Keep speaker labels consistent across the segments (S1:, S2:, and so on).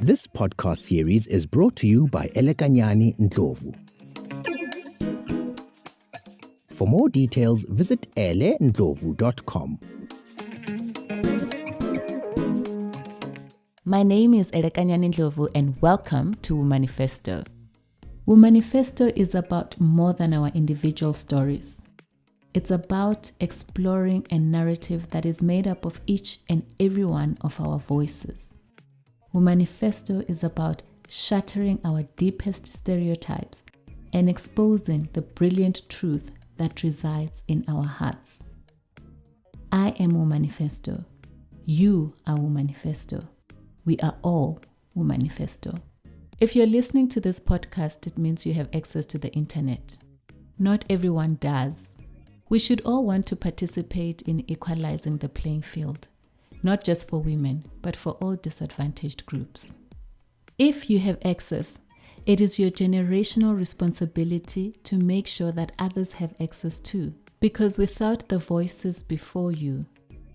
S1: This podcast series is brought to you by Elekanyani Ndlovu. For more details, visit elendlovu.com.
S2: My name is Elekanyani Ndlovu and welcome to Womanifesto. Womanifesto is about more than our individual stories. It's about exploring a narrative that is made up of each and every one of our voices. Womanifesto is about shattering our deepest stereotypes and exposing the brilliant truth that resides in our hearts. I am Womanifesto. You are Womanifesto. We are all Womanifesto. If you're listening to this podcast, it means you have access to the internet. Not everyone does. We should all want to participate in equalizing the playing field, not just for women, but for all disadvantaged groups. If you have access, it is your generational responsibility to make sure that others have access too, because without the voices before you,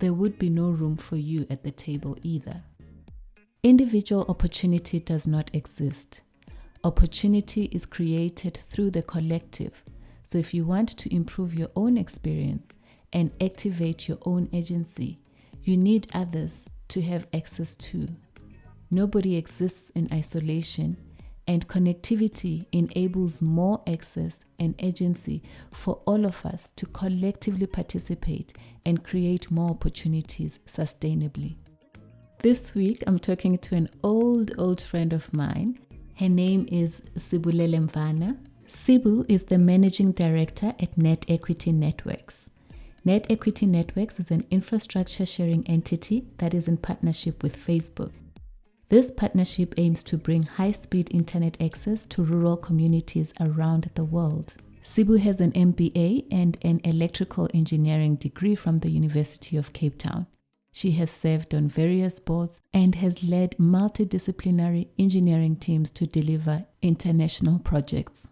S2: there would be no room for you at the table either. Individual opportunity does not exist. Opportunity is created through the collective. So if you want to improve your own experience and activate your own agency, you need others to have access to. Nobody exists in isolation, and connectivity enables more access and agency for all of us to collectively participate and create more opportunities sustainably. This week, I'm talking to an old friend of mine. Her name is Sibulele Mvana. Sibu is the managing director at Net Equity Networks. Net Equity Networks is an infrastructure sharing entity that is in partnership with Facebook. This partnership aims to bring high-speed internet access to rural communities around the world. Sibu has an MBA and an electrical engineering degree from the University of Cape Town. She has served on various boards and has led multidisciplinary engineering teams to deliver international projects.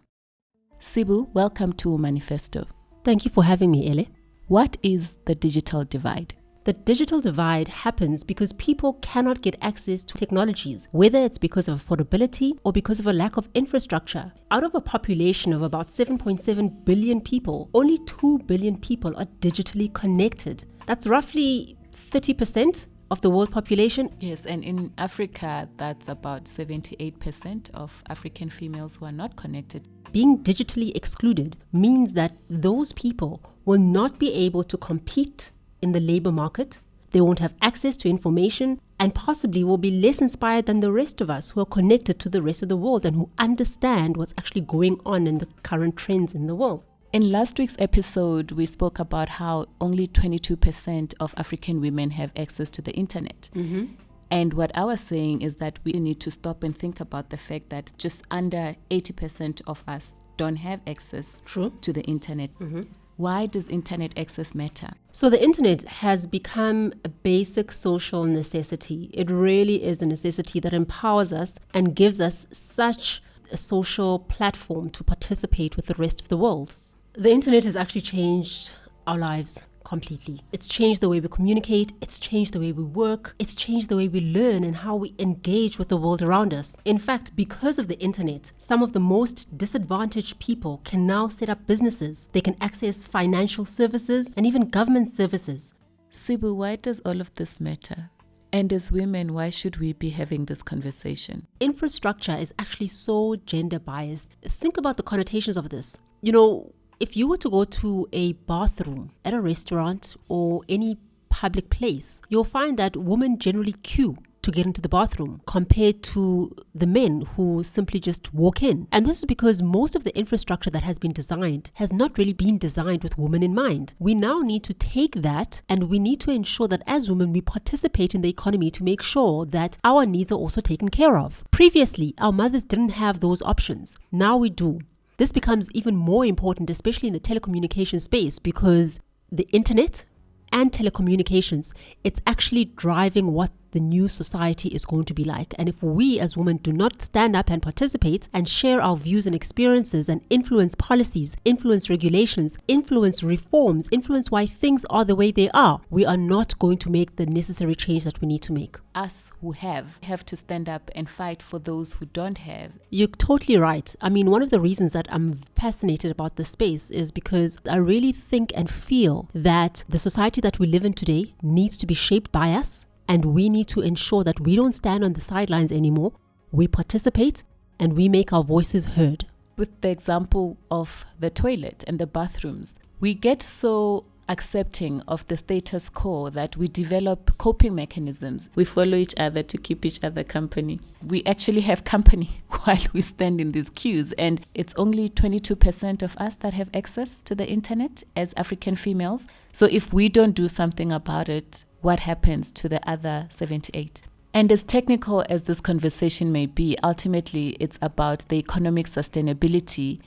S2: Sibu, welcome to Womanifesto.
S3: Thank you for having me, Ele.
S2: What is the digital divide?
S3: The digital divide happens because people cannot get access to technologies, whether it's because of affordability or because of a lack of infrastructure. Out of a population of about 7.7 billion people, only 2 billion people are digitally connected. That's roughly 30% of the world population.
S2: Yes, and in Africa, that's about 78% of African females who are not connected.
S3: Being digitally excluded means that those people will not be able to compete in the labor market. They won't have access to information and possibly will be less inspired than the rest of us who are connected to the rest of the world and who understand what's actually going on in the current trends in the world.
S2: In last week's episode, we spoke about how only 22% of African women have access to the internet.
S3: Mm-hmm.
S2: And what I was saying is that we need to stop and think about the fact that just under 80% of us don't have access to the internet.
S3: Mm-hmm.
S2: Why does internet access matter?
S3: So the internet has become a basic social necessity. It really is a necessity that empowers us and gives us such a social platform to participate with the rest of the world. The internet has actually changed our lives completely. It's changed the way we communicate, it's changed the way we work, it's changed the way we learn and how we engage with the world around us. In fact, because of the internet, some of the most disadvantaged people can now set up businesses. They can access financial services and even government services.
S2: Sibu, why does all of this matter? And as women, why should we be having this conversation?
S3: Infrastructure is actually so gender biased. Think about the connotations of this. You know, if you were to go to a bathroom at a restaurant or any public place, you'll find that women generally queue to get into the bathroom compared to the men who simply just walk in. And this is because most of the infrastructure that has been designed has not really been designed with women in mind. We now need to take that and we need to ensure that as women we participate in the economy to make sure that our needs are also taken care of. Previously, our mothers didn't have those options. Now we do. This becomes even more important, especially in the telecommunication space, because the internet and telecommunications, it's actually driving what the new society is going to be like. And if we as women do not stand up and participate and share our views and experiences and influence policies, influence regulations, influence reforms, influence why things are the way they are, we are not going to make the necessary change that we need to make.
S2: Us who have to stand up and fight for those who don't have.
S3: You're totally right. I mean, one of the reasons that I'm fascinated about this space is because I really think and feel that the society that we live in today needs to be shaped by us, and we need to ensure that we don't stand on the sidelines anymore. We participate and we make our voices heard.
S2: With the example of the toilet and the bathrooms, we get so accepting of the status quo that we develop coping mechanisms. We follow each other to keep each other company. We actually have company while we stand in these queues, and it's only 22% of us that have access to the internet as African females. So if we don't do something about it, what happens to the other 78? And as technical as this conversation may be, ultimately it's about the economic sustainability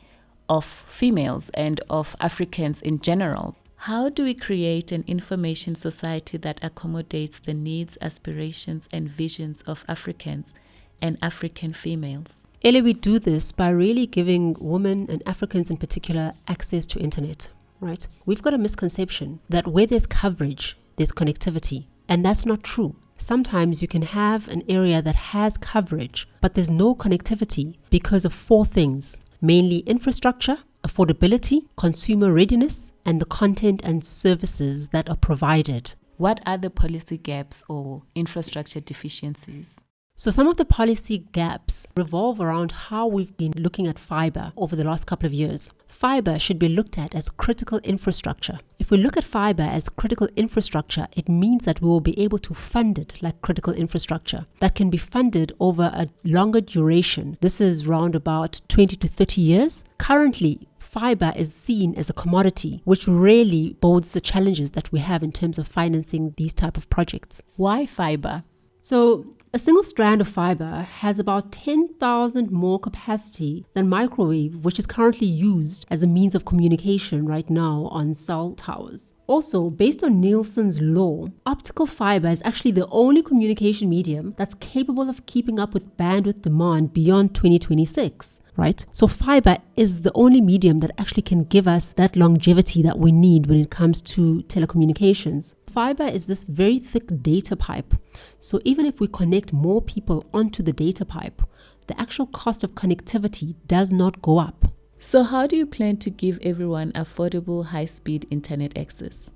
S2: of females and of Africans in general. How do we create an information society that accommodates the needs, aspirations, and visions of Africans and African females?
S3: Ellie, we do this by really giving women and Africans in particular access to internet, right? We've got a misconception that where there's coverage, there's connectivity, and that's not true. Sometimes you can have an area that has coverage, but there's no connectivity because of 4 things, mainly infrastructure, affordability, consumer readiness, and the content and services that are provided.
S2: What are the policy gaps or infrastructure deficiencies?
S3: So some of the policy gaps revolve around how we've been looking at fiber over the last couple of years. Fiber should be looked at as critical infrastructure. If we look at fiber as critical infrastructure, it means that we will be able to fund it like critical infrastructure that can be funded over a longer duration. This is round about 20 to 30 years. Currently, fiber is seen as a commodity, which really bodes the challenges that we have in terms of financing these type of projects.
S2: Why fiber?
S3: So a single strand of fiber has about 10,000 more capacity than microwave, which is currently used as a means of communication right now on cell towers. Also, based on Nielsen's law, optical fiber is actually the only communication medium that's capable of keeping up with bandwidth demand beyond 2026. Right? So fiber is the only medium that actually can give us that longevity that we need when it comes to telecommunications. Fiber is this very thick data pipe. So even if we connect more people onto the data pipe, the actual cost of connectivity does not go up.
S2: So how do you plan to give everyone affordable high-speed internet access?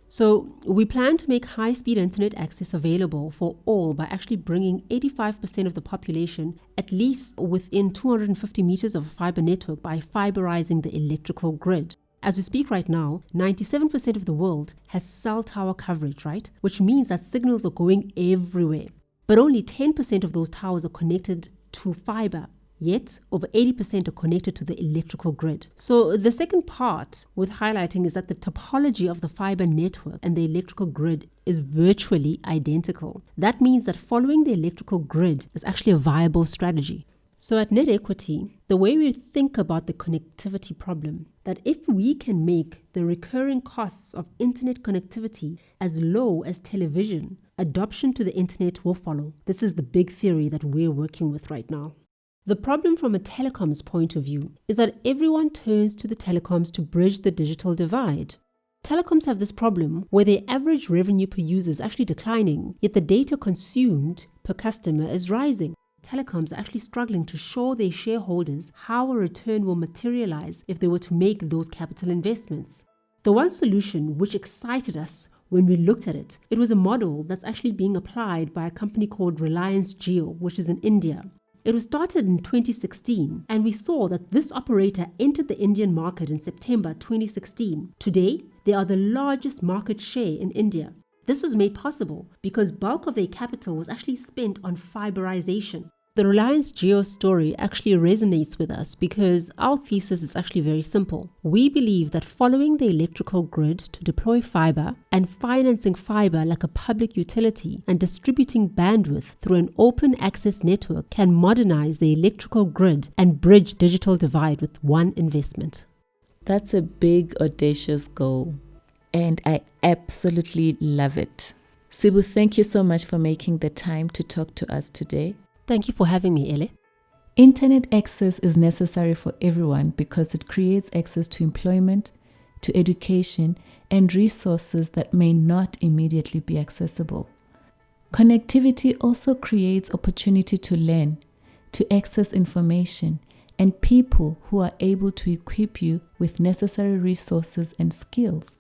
S3: So we plan to make high-speed internet access available for all by actually bringing 85% of the population at least within 250 meters of a fiber network by fiberizing the electrical grid. As we speak right now, 97% of the world has cell tower coverage, right? Which means that signals are going everywhere. But only 10% of those towers are connected to fiber. Yet, over 80% are connected to the electrical grid. So the second part with highlighting is that the topology of the fiber network and the electrical grid is virtually identical. That means that following the electrical grid is actually a viable strategy. So at Net Equity, the way we think about the connectivity problem, that if we can make the recurring costs of internet connectivity as low as television, adoption to the internet will follow. This is the big theory that we're working with right now. The problem from a telecoms point of view is that everyone turns to the telecoms to bridge the digital divide. Telecoms have this problem where their average revenue per user is actually declining, yet the data consumed per customer is rising. Telecoms are actually struggling to show their shareholders how a return will materialize if they were to make those capital investments. The one solution which excited us when we looked at it, it was a model that's actually being applied by a company called Reliance Jio, which is in India. It was started in 2016, and we saw that this operator entered the Indian market in September 2016. Today, they are the largest market share in India. This was made possible because bulk of their capital was actually spent on fiberization. The Reliance Jio story actually resonates with us because our thesis is actually very simple. We believe that following the electrical grid to deploy fiber and financing fiber like a public utility and distributing bandwidth through an open access network can modernize the electrical grid and bridge digital divide with one investment.
S2: That's a big, audacious goal, and I absolutely love it. Sibu, thank you so much for making the time to talk to us today.
S3: Thank you for having me, Ele.
S2: Internet access is necessary for everyone because it creates access to employment, to education, and resources that may not immediately be accessible. Connectivity also creates opportunity to learn, to access information, and people who are able to equip you with necessary resources and skills.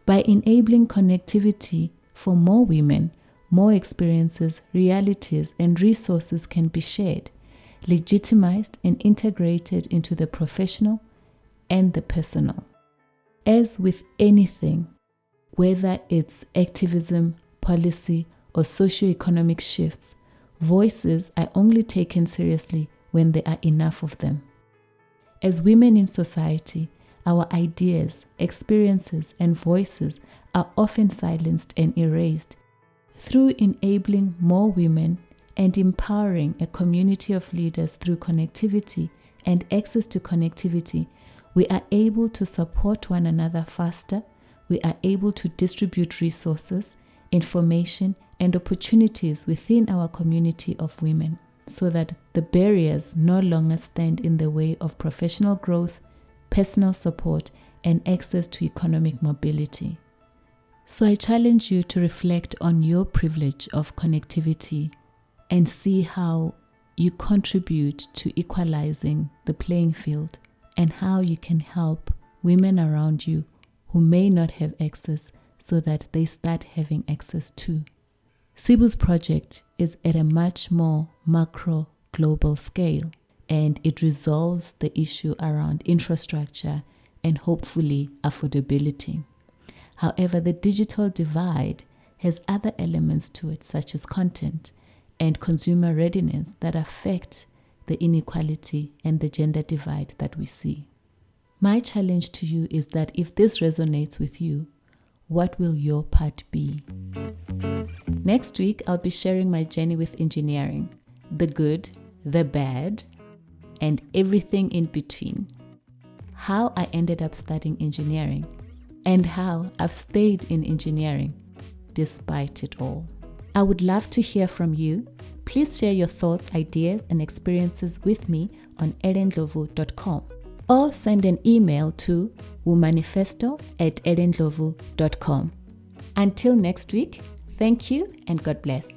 S2: By enabling connectivity for more women, more experiences, realities, and resources can be shared, legitimized, and integrated into the professional and the personal. As with anything, whether it's activism, policy, or socio-economic shifts, voices are only taken seriously when there are enough of them. As women in society, our ideas, experiences, and voices are often silenced and erased. Through enabling more women and empowering a community of leaders through connectivity and access to connectivity, we are able to support one another faster, we are able to distribute resources, information, and opportunities within our community of women so that the barriers no longer stand in the way of professional growth, personal support, and access to economic mobility. So I challenge you to reflect on your privilege of connectivity and see how you contribute to equalizing the playing field and how you can help women around you who may not have access so that they start having access too. Sibu's project is at a much more macro global scale, and it resolves the issue around infrastructure and hopefully affordability. However, the digital divide has other elements to it, such as content and consumer readiness, that affect the inequality and the gender divide that we see. My challenge to you is that if this resonates with you, what will your part be? Next week, I'll be sharing my journey with engineering, the good, the bad, and everything in between. How I ended up studying engineering and how I've stayed in engineering despite it all. I would love to hear from you. Please share your thoughts, ideas, and experiences with me on elendlovu.com or send an email to womanifesto@elendlovu.com. Until next week, thank you and God bless.